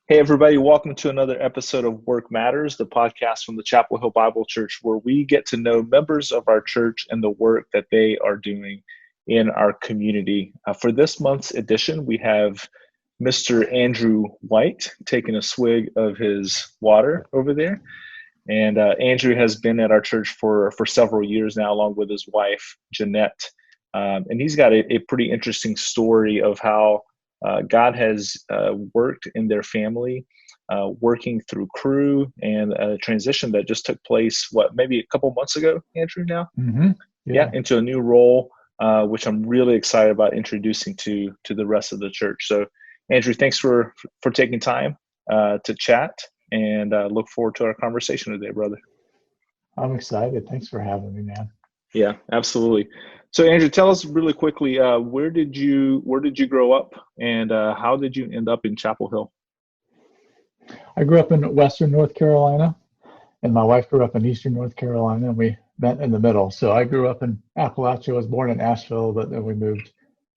Hey, everybody, welcome to another episode of Work Matters, the podcast from the Chapel Hill Bible Church, where we get to know members of our church and the work that they are doing in our community. For this month's edition, we have Mr. Andrew White taking a swig of his water over there. And Andrew has been at our church for several years now, along with his wife, Jeanette. And he's got a pretty interesting story of how God has worked in their family, working through Cru and a transition that just took place, maybe a couple months ago, Andrew, now? Mm-hmm. Yeah, Yeah. into a new role, which I'm really excited about introducing to the rest of the church. So, Andrew, thanks for taking time to chat, and look forward to our conversation today, brother. I'm excited. Thanks for having me, man. Yeah, absolutely. So, Andrew, tell us really quickly, where did you grow up, and how did you end up in Chapel Hill? I grew up in Western North Carolina, and my wife grew up in Eastern North Carolina, and we met in the middle. So I grew up in Appalachia, was born in Asheville, but then we moved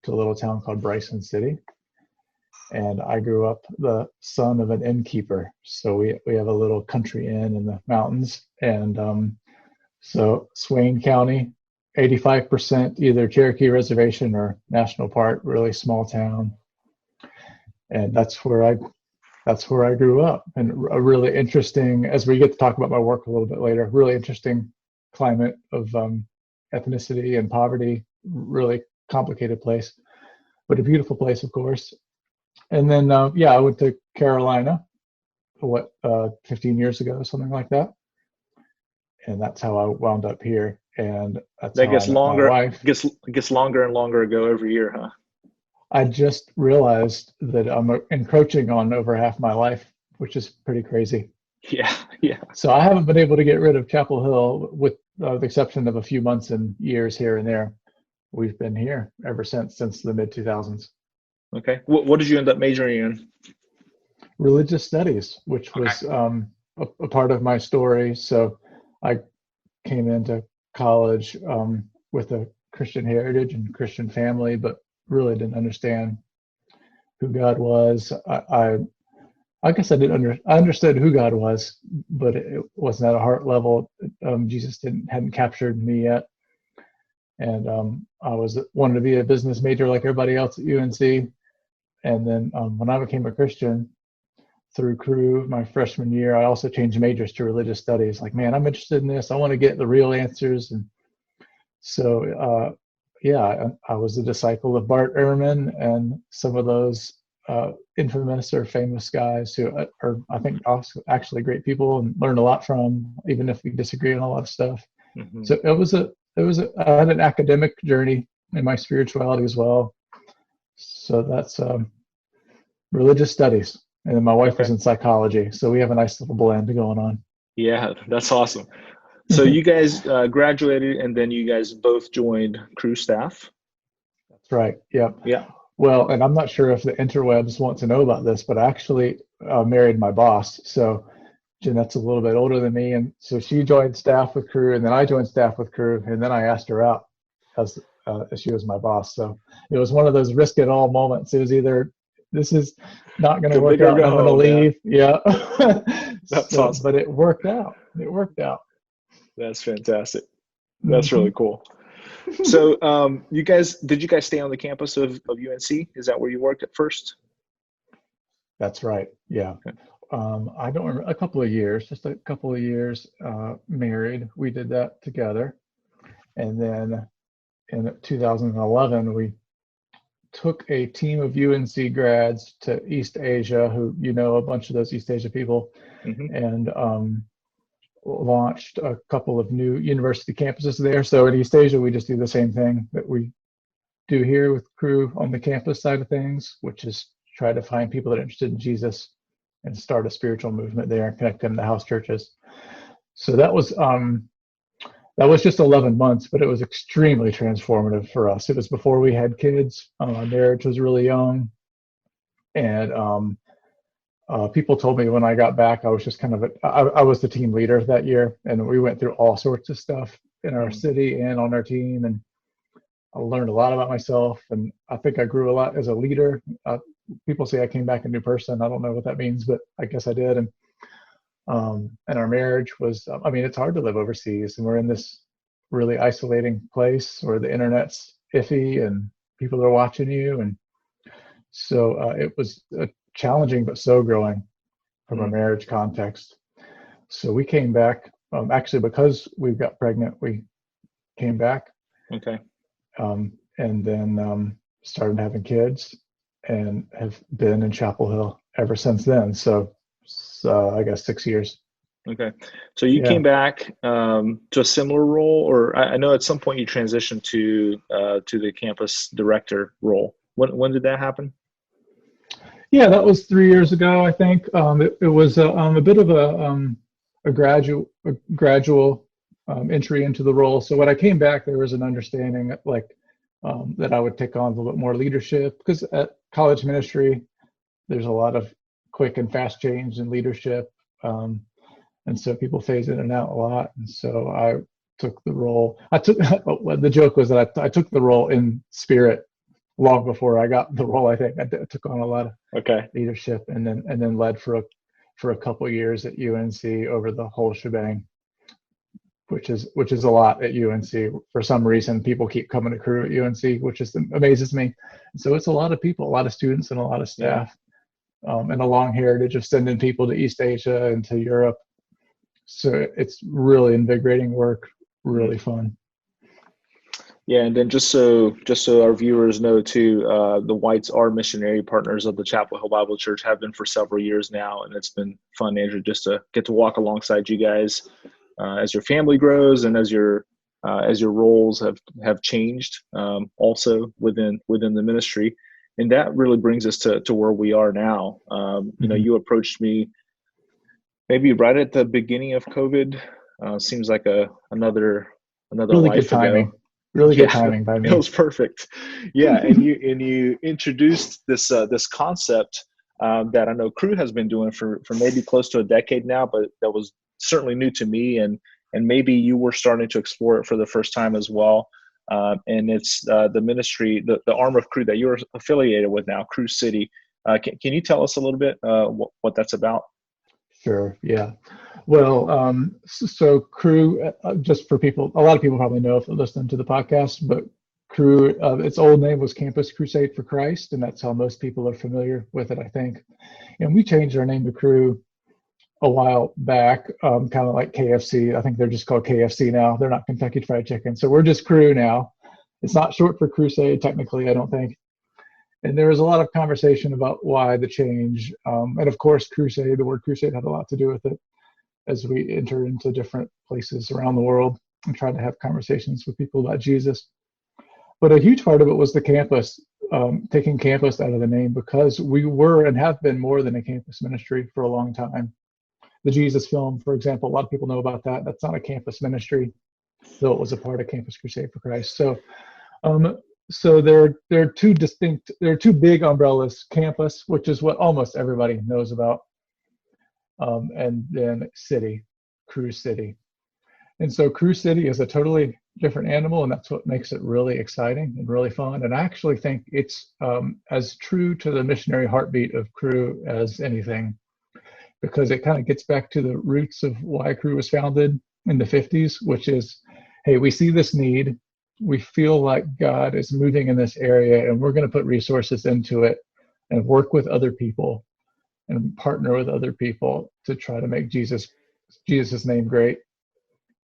to a little town called Bryson City. And I grew up the son of an innkeeper. So we have a little country inn in the mountains. And so Swain County, 85% either Cherokee Reservation or National Park, really small town. And that's where I grew up, and a really interesting, as we get to talk about my work a little bit later, really interesting climate of ethnicity and poverty, really complicated place, but a beautiful place, of course. And then, yeah, I went to Carolina, 15 years ago, something like that. And that's how I wound up here. And that's That how I gets met my longer, wife. gets longer and longer ago every year, huh? I just realized that I'm encroaching on over half my life, which is pretty crazy. Yeah, yeah. So I haven't been able to get rid of Chapel Hill, with the exception of a few months and years here and there. We've been here ever since the mid 2000s. Okay. What did you end up majoring in? Religious studies, which Okay. was a part of my story. So I came into college with a Christian heritage and Christian family, but really didn't understand who God was. I guess I understood who God was, but it wasn't at a heart level. Jesus hadn't captured me yet, and I wanted to be a business major like everybody else at UNC. And then when I became a Christian through Cru my freshman year, I also changed majors to religious studies. Like, man, I'm interested in this. I want to get the real answers. And so, yeah, I was a disciple of Bart Ehrman and some of those infamous or famous guys who are, I think, also actually great people and learned a lot from, even if we disagree on a lot of stuff. Hmm. So I had an academic journey in my spirituality as well. So that's religious studies. And then my wife was Okay. in psychology. So we have a nice little blend going on. Yeah, that's awesome. So you guys graduated, and then you guys both joined Cru staff. That's right. Yep. Yeah. Well, and I'm not sure if the interwebs want to know about this, but I actually married my boss. So Jeanette's a little bit older than me, and so she joined staff with Cru, and then I joined staff with Cru, and then I asked her out as she was my boss. So it was one of those risk it all moments. It was either this is not going to Go work big or out, and go I'm going to home. Yeah, leave. Yeah. that's So, awesome. but it worked out. It worked out. That's fantastic. That's Hmm. really cool. So, did you guys stay on the campus of UNC? Is that where you worked at first? That's right. Yeah. Okay. I don't remember, a couple of years, just a couple of years married. We did that together. And then in 2011, we took a team of UNC grads to East Asia, who, a bunch of those East Asia people, Hmm. and launched a couple of new university campuses there. So in East Asia, we just do the same thing that we do here with Cru on the campus side of things, which is try to find people that are interested in Jesus and start a spiritual movement there and connect them to house churches. So that was just 11 months, but it was extremely transformative for us. It was before we had kids. My marriage was really young, and people told me when I got back, I was just I was the team leader that year, and we went through all sorts of stuff in our Hmm. city and on our team, and I learned a lot about myself, and I think I grew a lot as a leader. people say I came back a new person. I don't know what that means, but I guess I did. And our marriage was, I mean, it's hard to live overseas, and we're in this really isolating place where the internet's iffy and people are watching you. And so it was challenging, but so growing from a Mm. marriage context. So we came back, actually, because we got pregnant, we came back, Okay. and then started having kids and have been in Chapel Hill ever since then. So I guess 6 years. Okay. So you Yeah. came back to a similar role, or I know at some point you transitioned to the campus director role. When did that happen? Yeah, that was 3 years ago, I think. It was a bit of a gradual entry into the role. So when I came back, there was an understanding that I would take on a little bit more leadership, because at college ministry, there's a lot of quick and fast change in leadership. And so people phase in and out a lot. And so I took the role. The joke was that I took the role in spirit long before I got the role. I think I took on a lot of Okay. leadership, and then led for a couple years at UNC over the whole shebang, which is a lot at UNC. For some reason, people keep coming to Cru at UNC, which just amazes me. So it's a lot of people, a lot of students, and a lot of Yeah. staff, and a long heritage of sending people to East Asia and to Europe. So it's really invigorating work, Mhm. really fun. Yeah, and then just so our viewers know too, the Whites are missionary partners of the Chapel Hill Bible Church, have been for several years now, and it's been fun, Andrew, just to get to walk alongside you guys as your family grows and as your roles have changed, also within the ministry, and that really brings us to where we are now. Mm-hmm. You approached me maybe right at the beginning of COVID. Seems like another Really good life timing. ago. Really good Yeah, timing by it me. was perfect. Yeah, and you introduced this concept that I know Cru has been doing for maybe close to a decade now, but that was certainly new to me, and maybe you were starting to explore it for the first time as well. And it's the ministry, the arm of Cru that you're affiliated with now, Cru City. Can you tell us a little bit what that's about? Sure. Yeah. Well, so Cru, just for people, a lot of people probably know if they're listening to the podcast, but Cru, its old name was Campus Crusade for Christ, and that's how most people are familiar with it, I think. And we changed our name to Cru a while back, kind of like KFC. I think they're just called KFC now. They're not Kentucky Fried Chicken. So we're just Cru now. It's not short for Crusade, technically, I don't think. And there was a lot of conversation about why the change. And of course, Crusade, the word crusade had a lot to do with it as we enter into different places around the world and try to have conversations with people about Jesus. But a huge part of it was the campus, taking campus out of the name, because we were and have been more than a campus ministry for a long time. The Jesus film, for example, a lot of people know about that. That's not a campus ministry, though it was a part of Campus Crusade for Christ. Um, so there are two big umbrellas: campus, which is what almost everybody knows about, and then city, Cru City. And so Cru City is a totally different animal, and that's what makes it really exciting and really fun. And I actually think it's as true to the missionary heartbeat of Cru as anything, because it kind of gets back to the roots of why Cru was founded in the 50s, which is, hey, we see this need. We feel like God is moving in this area, and we're going to put resources into it and work with other people and partner with other people to try to make Jesus' name great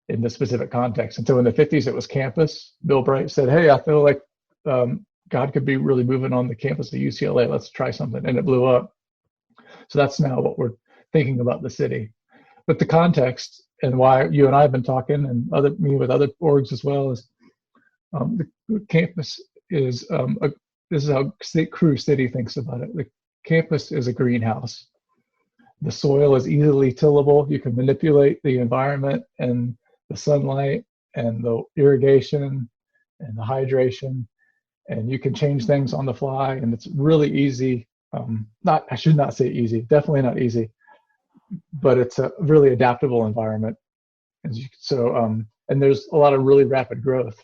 in this specific context. And so in the 50s, it was campus. Bill Bright said, hey, I feel like God could be really moving on the campus of UCLA. Let's try something. And it blew up. So that's now what we're thinking about the city. But the context and why you and I have been talking, and me with other orgs as well, is the campus is this is how Cru City thinks about it. The campus is a greenhouse. The soil is easily tillable. You can manipulate the environment and the sunlight and the irrigation and the hydration, and you can change things on the fly. And it's really easy. I should not say easy, definitely not easy, but it's a really adaptable environment. And there's a lot of really rapid growth.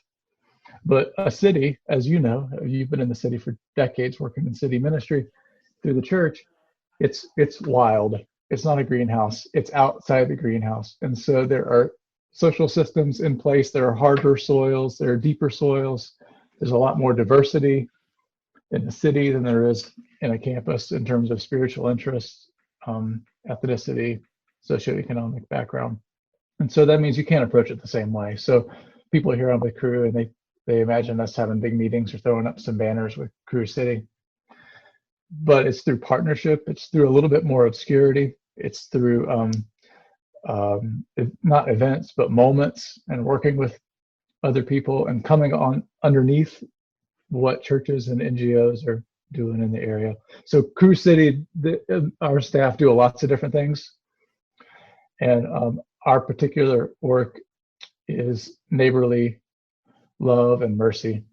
But a city, as you know, you've been in the city for decades working in city ministry, through the church, it's wild. It's not a greenhouse. It's outside the greenhouse. And so there are social systems in place. There are harder soils. There are deeper soils. There's a lot more diversity in the city than there is in a campus in terms of spiritual interests, ethnicity, socioeconomic background. And so that means you can't approach it the same way. So people here on the Cru, and they imagine us having big meetings or throwing up some banners with Cru City. But it's through partnership. It's through a little bit more obscurity. It's through not events, but moments, and working with other people and coming on underneath what churches and NGOs are doing in the area. So Cru City, our staff do lots of different things. And our particular work is neighborly love and mercy,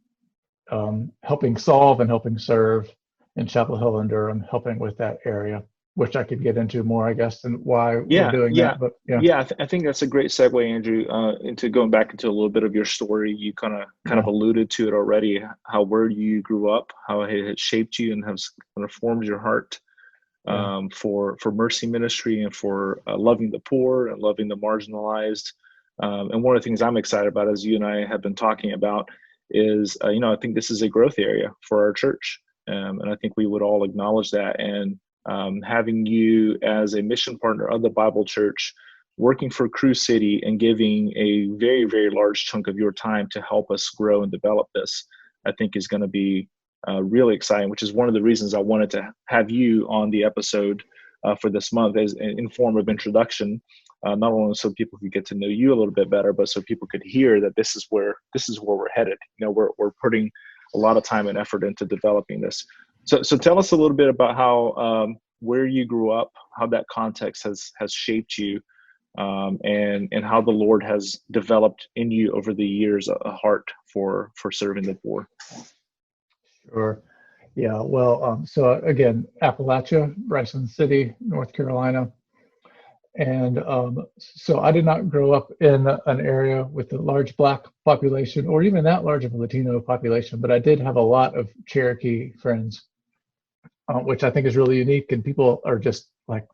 helping solve and helping serve in Chapel Hill and Durham, helping with that area, which I could get into more, I guess, and why we're doing that. But I think that's a great segue, Andrew, into going back into a little bit of your story. You kind of alluded to it already, how where you grew up, how it had shaped you and has kind of formed your heart for mercy ministry and for loving the poor and loving the marginalized. And one of the things I'm excited about, as you and I have been talking about, is I think this is a growth area for our church, and I think we would all acknowledge that. And having you as a mission partner of the Bible Church, working for Cru City and giving a very, very large chunk of your time to help us grow and develop this, I think is going to be really exciting, which is one of the reasons I wanted to have you on the episode for this month as in form of introduction, not only so people could get to know you a little bit better, but so people could hear that this is where we're headed. We're putting a lot of time and effort into developing this. So tell us a little bit about how where you grew up, how that context has shaped you, and how the Lord has developed in you over the years a heart for serving the poor. Sure. Yeah. Well, so again, Appalachia, Bryson City, North Carolina. And so I did not grow up in an area with a large Black population or even that large of a Latino population, but I did have a lot of Cherokee friends, which I think is really unique. And people are just like,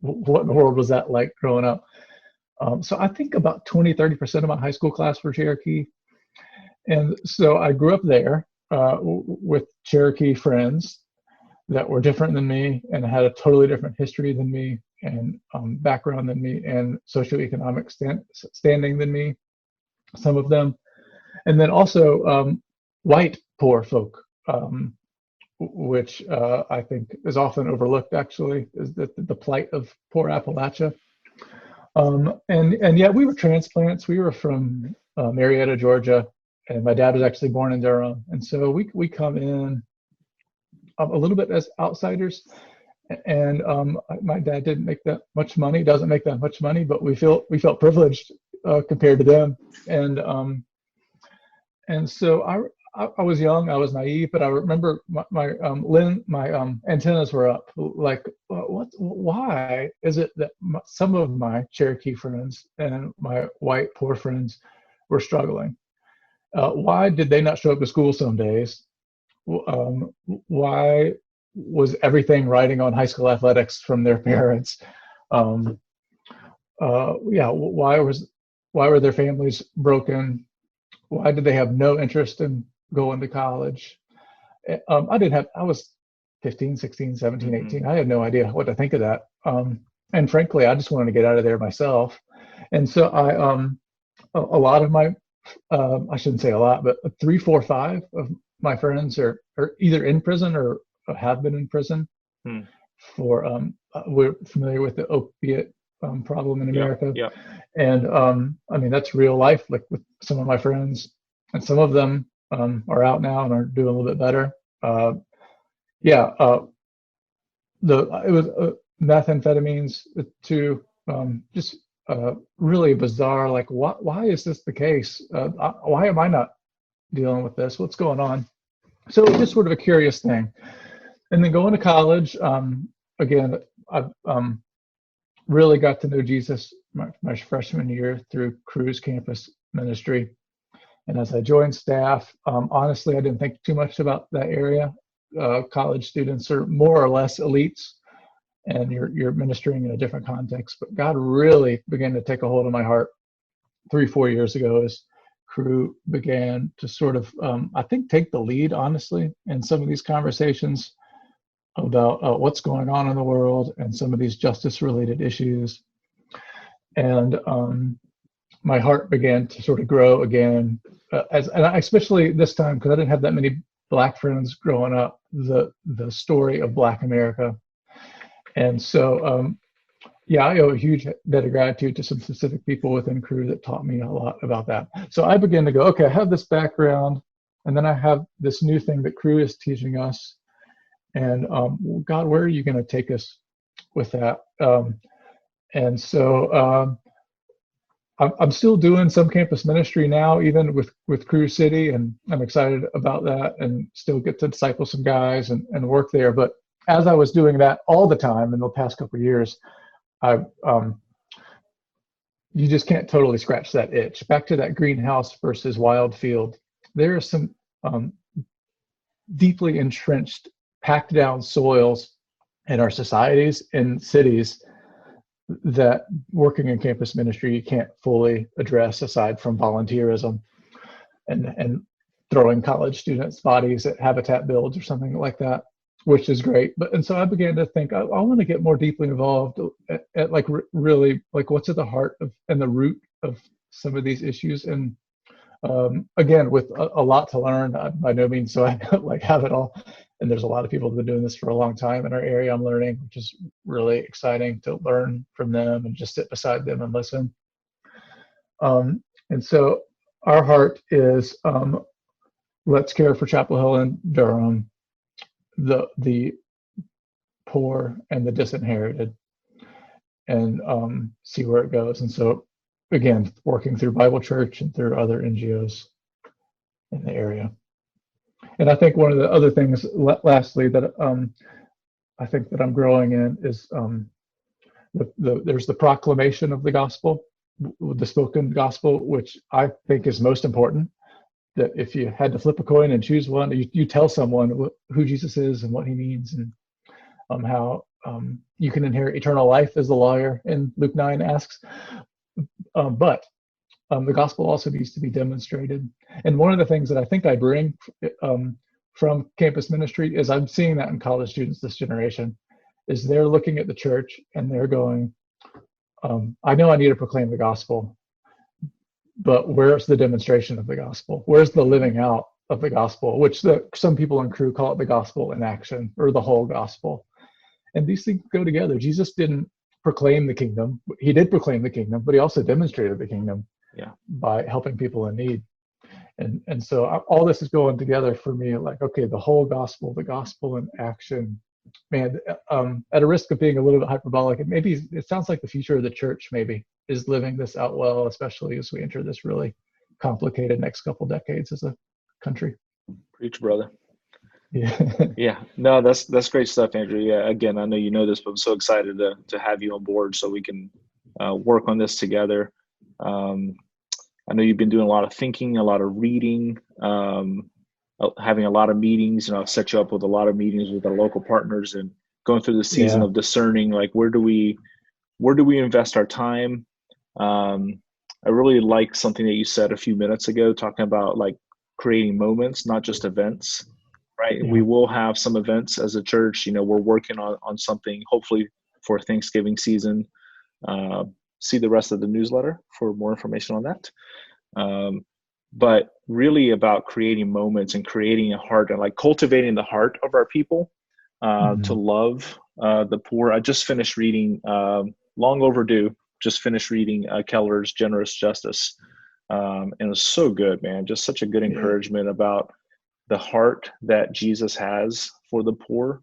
what in the world was that like growing up? So I think about 20-30% of my high school class were Cherokee. And so I grew up there with Cherokee friends that were different than me and had a totally different history than me and background than me and socioeconomic standing than me, some of them. And then also white poor folk, which I think is often overlooked, actually, is the plight of poor Appalachia. And yet we were transplants. We were from Marietta, Georgia, and my dad was actually born in Durham. And so we come in a little bit as outsiders. And my dad didn't make that much money, doesn't make that much money, but we felt anprivileged compared to them. And so I was young, I was naive, but I remember my antennas were up. Like, why is it that some of my Cherokee friends and my white poor friends were struggling? Why did they not show up to school some days? Why was everything riding on high school athletics from their parents? Why were their families broken? Why did they have no interest in going to college? I was 15, 16, 17, 18. I had no idea what to think of that. And frankly, I just wanted to get out of there myself. And so a lot of my, I shouldn't say a lot, but 3, 4, 5 of my friends are either in prison or have been in prison for, we're familiar with the opiate problem in America. Yeah. And I mean, that's real life, like with some of my friends, and some of them are out now and are doing a little bit better. It was methamphetamines too, just really bizarre. Like, why is this the case? Why am I not dealing with this? What's going on? So it was just sort of a curious thing. And then going to college, again, I really got to know Jesus my freshman year through Cru's campus ministry. And as I joined staff, honestly, I didn't think too much about that area. college students are more or less elites, and you're ministering in a different context. But God really began to take a hold of my heart 3-4 years ago as Cru began to sort of, I think, take the lead, honestly, in some of these conversations about what's going on in the world and some of these justice-related issues. And my heart began to sort of grow again, and especially this time, because I didn't have that many Black friends growing up, the story of Black America. And so, yeah, I owe a huge debt of gratitude to some specific people within Cru that taught me a lot about that. So I began to go, okay, I have this background, and then I have this new thing that Cru is teaching us. And God, where are you going to take us with that? And so I'm still doing some campus ministry now, even with Cru City, and I'm excited about that, and still get to disciple some guys and work there. But as I was doing that all the time in the past couple of years, you just can't totally scratch that itch. Back to that greenhouse versus wild field. There are some deeply entrenched, packed down soils in our societies and cities that working in campus ministry you can't fully address aside from volunteerism and throwing college students' bodies at habitat builds or something like that, which is great. And so I began to think I want to get more deeply involved at like really like what's at the heart of and the root of some of these issues. And again, with a lot to learn, by no means so I like have it all. And there's a lot of people who've been doing this for a long time in our area. I'm learning, which is really exciting to learn from them and just sit beside them and listen. And so our heart is let's care for Chapel Hill and Durham, the poor and the disinherited, and see where it goes. And so, again, working through Bible Church and through other NGOs in the area. And I think one of the other things, lastly, that I think that I'm growing in is there's the proclamation of the gospel, the spoken gospel, which I think is most important. That if you had to flip a coin and choose one, you tell someone who Jesus is and what he means, and how you can inherit eternal life, as the lawyer in Luke 9 asks. But the gospel also needs to be demonstrated. And one of the things that I think I bring from campus ministry is I'm seeing that in college students this generation, is they're looking at the church and they're going, I know I need to proclaim the gospel, but where's the demonstration of the gospel? Where's the living out of the gospel, which some people in Cru call it the gospel in action, or the whole gospel. And these things go together. Jesus didn't proclaim the kingdom. He did proclaim the kingdom, but he also demonstrated the kingdom by helping people in need. And so all this is going together for me, like, okay, the whole gospel, the gospel in action. Man, at a risk of being a little bit hyperbolic, it sounds like the future of the church maybe is living this out well, especially as we enter this really complicated next couple decades as a country. Preach, brother. Yeah. Yeah, no, that's great stuff, Andrew. Yeah, again, I know you know this, but I'm so excited to have you on board so we can work on this together. I know you've been doing a lot of thinking, a lot of reading, having a lot of meetings. I've set you up with a lot of meetings with our local partners and going through the season of discerning, like, where do we invest our time? I really like something that you said a few minutes ago, talking about like creating moments, not just events. Right. Yeah. We will have some events as a church. We're working on something, hopefully for Thanksgiving season. See the rest of the newsletter for more information on that. But really about creating moments and creating a heart and like cultivating the heart of our people to love the poor. I just finished reading, long overdue, Keller's Generous Justice. And it was so good, man. Just such a good encouragement about the heart that Jesus has for the poor.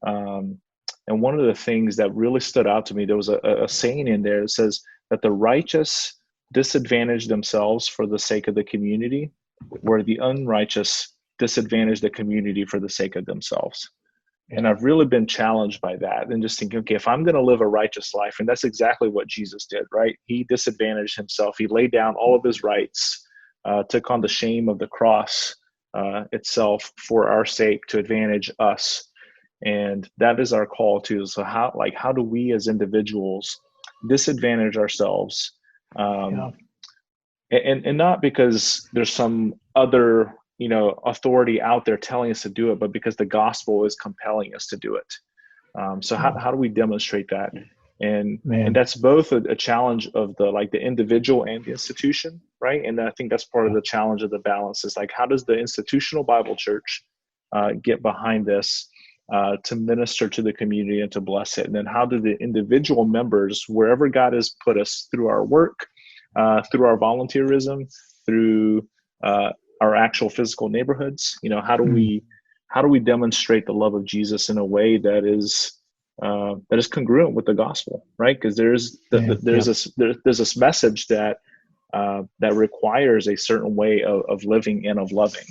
And one of the things that really stood out to me, there was a saying in there that says that the righteous disadvantage themselves for the sake of the community, where the unrighteous disadvantage the community for the sake of themselves. And I've really been challenged by that and just thinking, okay, if I'm going to live a righteous life, and that's exactly what Jesus did, right? He disadvantaged himself. He laid down all of his rights, took on the shame of the cross, itself for our sake to advantage us. And that is our call too. So how do we as individuals disadvantage ourselves? Yeah. And not because there's some other, authority out there telling us to do it, but because the gospel is compelling us to do it. So Yeah. how do we demonstrate that? And Man. that's both a challenge of the individual and the institution, right? And I think that's part of Yeah. the challenge of the balance is how does the institutional Bible church get behind this to minister to the community and to bless it? And then how do the individual members, wherever God has put us through our work, through our volunteerism, through our actual physical neighborhoods, how do we demonstrate the love of Jesus in a way that is congruent with the gospel, right? Because there's this message that requires a certain way of living and of loving,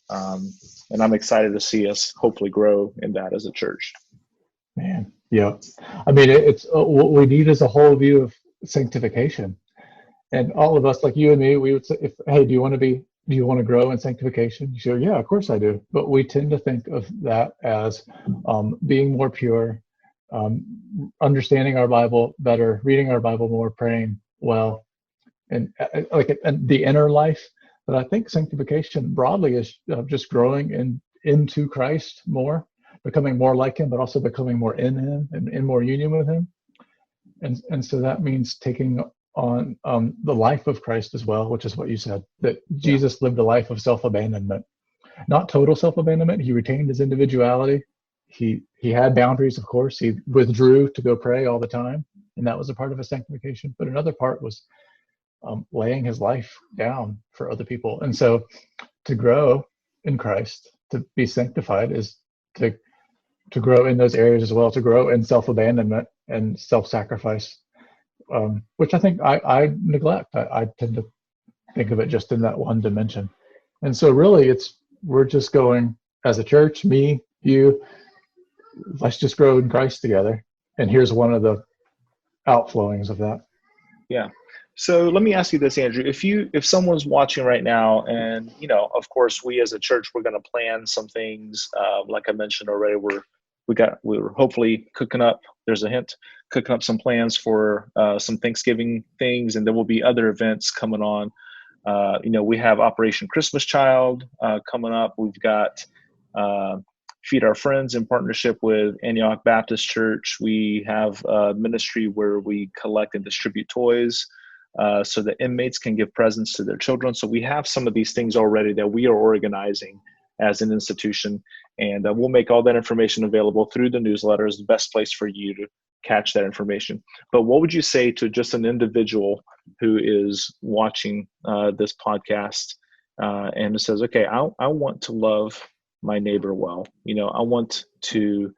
and I'm excited to see us hopefully grow in that as a church. Man. Yeah. I mean, it's what we need is a whole view of sanctification. And all of us, like you and me, we would say, hey, do you want to grow in sanctification? You say, yeah, of course I do. But we tend to think of that as being more pure, understanding our Bible better, reading our Bible more, praying well, and the inner life. But I think sanctification broadly is just growing into Christ more, becoming more like Him, but also becoming more in Him and in more union with Him. And so that means taking on the life of Christ as well, which is what you said, that Jesus lived a life of self-abandonment, not total self-abandonment. He retained his individuality. He had boundaries, of course. He withdrew to go pray all the time, and that was a part of his sanctification. But another part was laying his life down for other people. And so to grow in Christ, to be sanctified, is to grow in those areas as well, to grow in self-abandonment and self-sacrifice, which I think I neglect. I tend to think of it just in that one dimension. And so really we're just going as a church, me, you, let's just grow in Christ together. And here's one of the outflowings of that. Yeah. So let me ask you this, Andrew. If someone's watching right now, and of course, we as a church, we're going to plan some things. Like I mentioned already, we're hopefully cooking up. There's a hint, cooking up some plans for some Thanksgiving things, and there will be other events coming on. We have Operation Christmas Child coming up. We've got Feed Our Friends in partnership with Antioch Baptist Church. We have a ministry where we collect and distribute toys so that inmates can give presents to their children. So we have some of these things already that we are organizing as an institution, and we'll make all that information available through the newsletter. Is the best place for you to catch that information. But what would you say to just an individual who is watching this podcast and says, okay, I want to love my neighbor well. I want to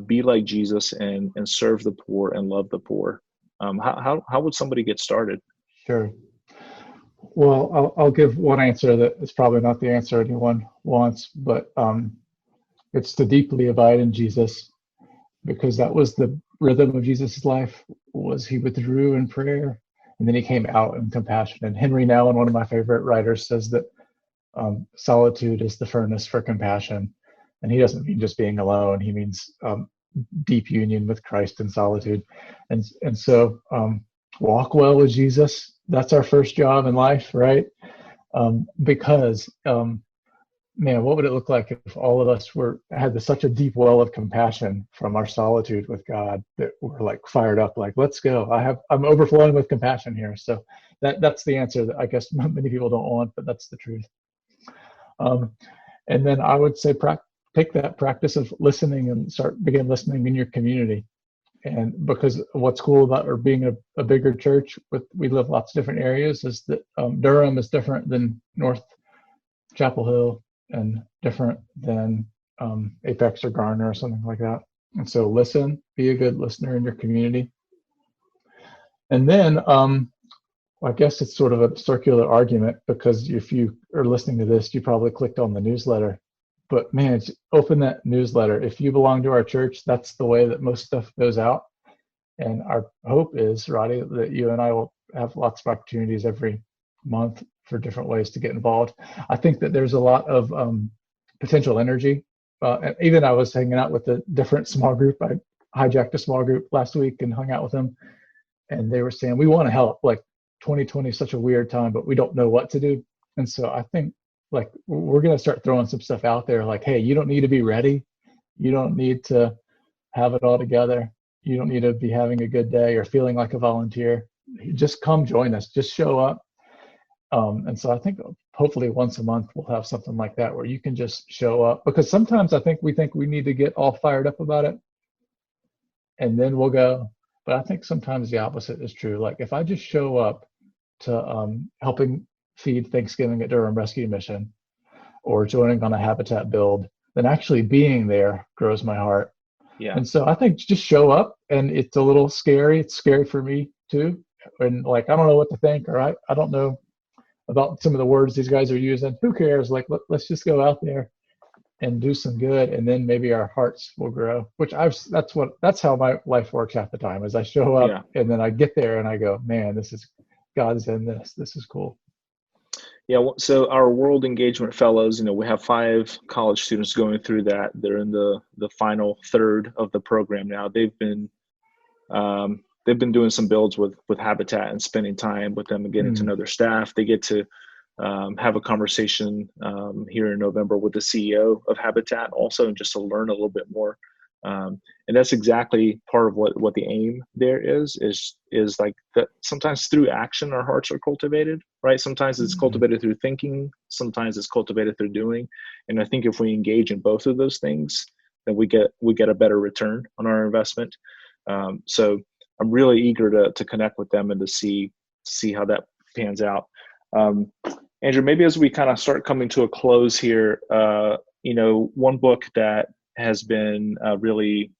be like Jesus and serve the poor and love the poor. How would somebody get started? Sure. Well, I'll give one answer that is probably not the answer anyone wants, but it's to deeply abide in Jesus, because that was the rhythm of Jesus' life. Was he withdrew in prayer, and then he came out in compassion. And Henry Nouwen, one of my favorite writers, says that solitude is the furnace for compassion. And he doesn't mean just being alone. He means deep union with Christ in solitude. And so walk well with Jesus. That's our first job in life, right? Because man, what would it look like if all of us had such a deep well of compassion from our solitude with God that we're like fired up, like, let's go. I'm overflowing with compassion here. So that's the answer that I guess many people don't want, but that's the truth. And then I would say take that practice of listening and begin listening in your community. And because what's cool about being a bigger church, we live lots of different areas, is that Durham is different than North Chapel Hill and different than Apex or Garner or something like that. And so listen, be a good listener in your community. And then I guess it's sort of a circular argument, because if you are listening to this, you probably clicked on the newsletter. But man, open that newsletter. If you belong to our church, that's the way that most stuff goes out. And our hope is, Roddy, that you and I will have lots of opportunities every month for different ways to get involved. I think that there's a lot of potential energy. And even I was hanging out with a different small group. I hijacked a small group last week and hung out with them, and they were saying we want to help. Like 2020 is such a weird time, but we don't know what to do. And so I think like we're going to start throwing some stuff out there. Like, hey, you don't need to be ready. You don't need to have it all together. You don't need to be having a good day or feeling like a volunteer. Just come join us. Just show up. And so I think hopefully once a month we'll have something like that where you can just show up, because sometimes I think we need to get all fired up about it and then we'll go. But I think sometimes the opposite is true. Like if I just show up to helping feed Thanksgiving at Durham Rescue Mission or joining on a habitat build, then actually being there grows my heart. Yeah. And so I think just show up, and it's a little scary. It's scary for me too. And like, I don't know what to think, or I don't know about some of the words these guys are using. Who cares? Like, let's just go out there and do some good, and then maybe our hearts will grow. Which that's how my life works half the time. Is I show up and then I get there and I go, man, this is God's in this. This is cool. Yeah. So our World Engagement Fellows, we have 5 college students going through that. They're in the final third of the program now. They've been doing some builds with Habitat and spending time with them and getting to know their staff. They get to have a conversation here in November with the CEO of Habitat also, and just to learn a little bit more. And that's exactly part of what the aim there is like that. Sometimes through action, our hearts are cultivated, right? Sometimes it's cultivated through thinking. Sometimes it's cultivated through doing. And I think if we engage in both of those things, then we get a better return on our investment. So I'm really eager to connect with them and to see how that pans out. Andrew, maybe as we kind of start coming to a close here, one book that has been really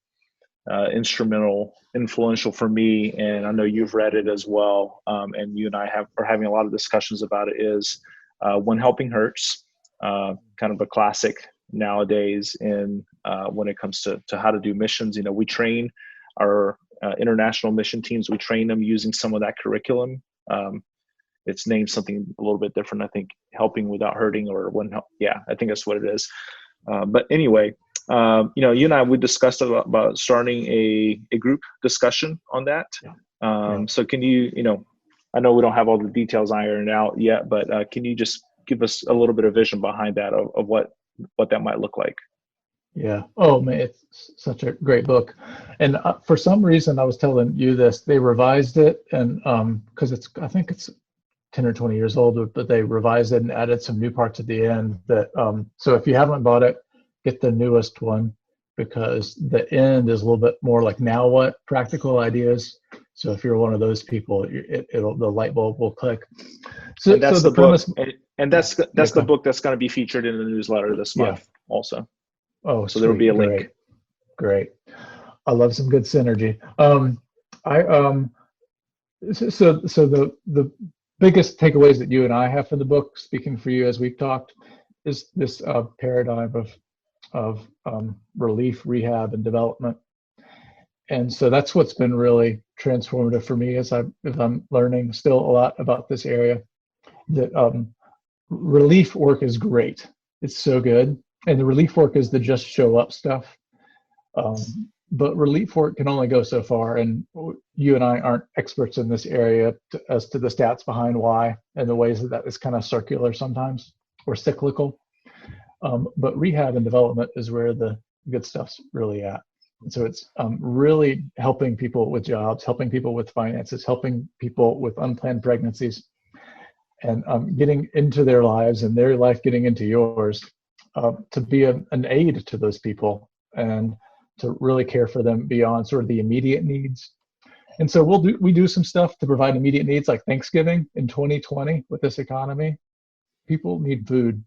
influential for me, and I know you've read it as well, and you and I are having a lot of discussions about it, is When Helping Hurts, kind of a classic nowadays in when it comes to how to do missions. We train our international mission teams. We train them using some of that curriculum. It's named something a little bit different. I think Helping Without Hurting, or I think that's what it is. But anyway, you and I, we discussed about starting a group discussion on that. So can you, I know we don't have all the details ironed out yet, but can you just give us a little bit of vision behind that of what that might look like? Yeah. Oh man, it's such a great book. And for some reason, I was telling you this, they revised it, and because I think it's 10 or 20 years old, but they revised it and added some new parts at the end that, so if you haven't bought it, get the newest one, because the end is a little bit more like now what practical ideas. So if you're one of those people, the light bulb will click. So that's the premise, book, and that's the book that's going to be featured in the newsletter this month also. Oh, so there will be a link. Great. I love some good synergy. So the biggest takeaways that you and I have from the book, speaking for you as we've talked, is this paradigm of relief, rehab, and development. And so that's what's been really transformative for me as I'm learning still a lot about this area. That relief work is great. It's so good. And the relief work is the just show up stuff. But relief work can only go so far. And you and I aren't experts in this area as to the stats behind why and the ways that is kind of circular sometimes or cyclical. But rehab and development is where the good stuff's really at. And so it's really helping people with jobs, helping people with finances, helping people with unplanned pregnancies, and getting into their lives and their life getting into yours, to be an aid to those people and to really care for them beyond sort of the immediate needs. And so we do some stuff to provide immediate needs, like Thanksgiving in 2020 with this economy. People need food,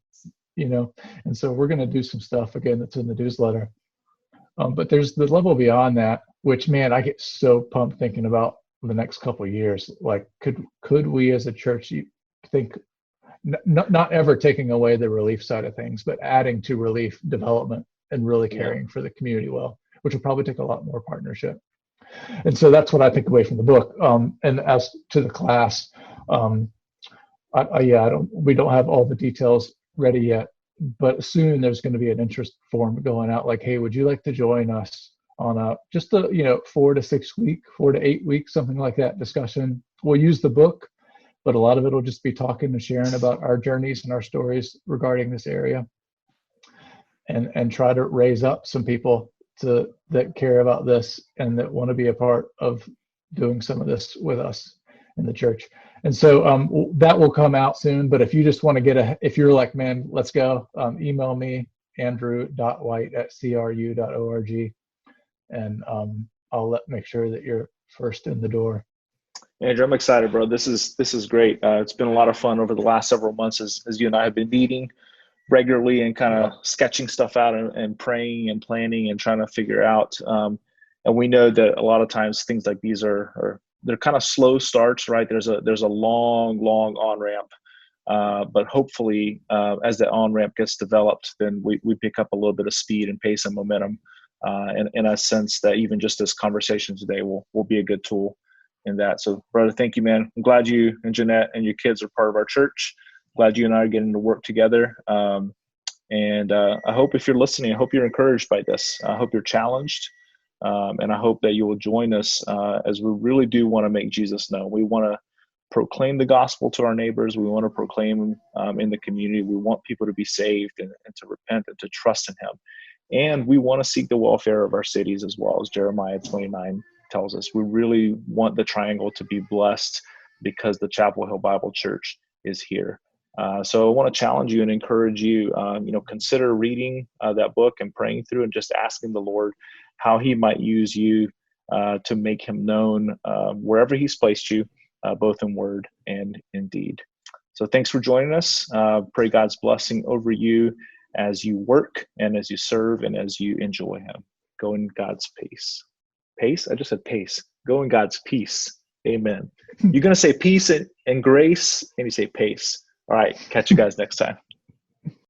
and so we're going to do some stuff again that's in the newsletter. But there's the level beyond that, which, man, I get so pumped thinking about the next couple of years. Like, could we as a church think, not ever taking away the relief side of things, but adding to relief development and really caring for the community well, which will probably take a lot more partnership. And so that's what I take away from the book. And as to the class, we don't have all the details ready yet, but soon there's going to be an interest form going out like, hey, would you like to join us on a just a 4 to 8 week, something like that discussion. We'll use the book, but a lot of it will just be talking and sharing about our journeys and our stories regarding this area, and try to raise up some people that care about this and that want to be a part of doing some of this with us in the church. And so that will come out soon. But if you just want to if you're like, man, let's go, email me, andrew.white@cru.org, and I'll make sure that you're first in the door. Andrew, I'm excited, bro. This is great. It's been a lot of fun over the last several months as you and I have been meeting regularly and kind of sketching stuff out and praying and planning and trying to figure out. And we know that a lot of times things like these they're kind of slow starts, right? There's a long on ramp, but hopefully as that on ramp gets developed, then we pick up a little bit of speed and pace and momentum. And I sense that even just this conversation today will be a good tool in that. So, brother, thank you, man. I'm glad you and Jeanette and your kids are part of our church. Glad you and I are getting to work together. And I hope if you're listening, I hope you're encouraged by this. I hope you're challenged. And I hope that you will join us as we really do want to make Jesus known. We want to proclaim the gospel to our neighbors. We want to proclaim in the community. We want people to be saved and to repent and to trust in him. And we want to seek the welfare of our cities as well, as Jeremiah 29 tells us. We really want the triangle to be blessed because the Chapel Hill Bible Church is here. So I want to challenge you and encourage you, consider reading that book and praying through and just asking the Lord how he might use you to make him known wherever he's placed you, both in word and in deed. So thanks for joining us. Pray God's blessing over you as you work and as you serve and as you enjoy him. Go in God's pace. Pace? I just said pace. Go in God's peace. Amen. You're going to say peace and grace, and you say pace. All right. Catch you guys next time.